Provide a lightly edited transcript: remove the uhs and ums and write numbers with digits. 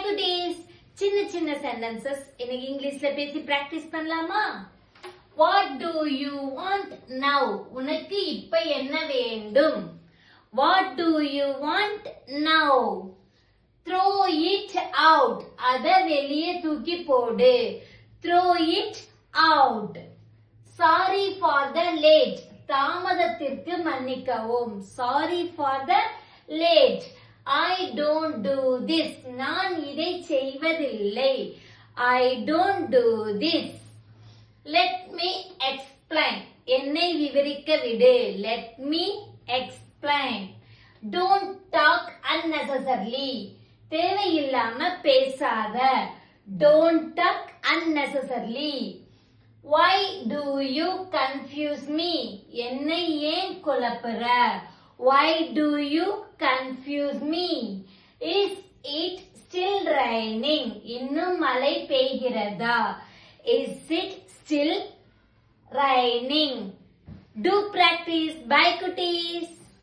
குட்டீஸ், சின்ன சின்ன சென்டென்சஸ் இன்னைக்கு இங்கிலீஷ்ல பேசி பிராக்டிஸ் பண்ணலாமா? What do you want now? உனக்கு இப்ப என்ன வேண்டும்? What do you want now? Throw it out. அத வெளியே தூக்கி போடு. Throw it out. Sorry for the late. தாமதத்திற்கு மன்னிக்கவும். Sorry for the late. I don't do this. நான் இதை செய்வதில்லை. I don't do this. Let me explain. என்னை விவரிக்க விடு. Let me explain. Don't talk unnecessarily. தேவையில்லாம பேசாத. Don't talk unnecessarily. Why do you confuse me? என்னை ஏன் குழப்புற? Why do you confuse me? Is it still raining? இன்னும் மழை பெய்கிறதா? Is it still raining? Do practice. Bye, cuties.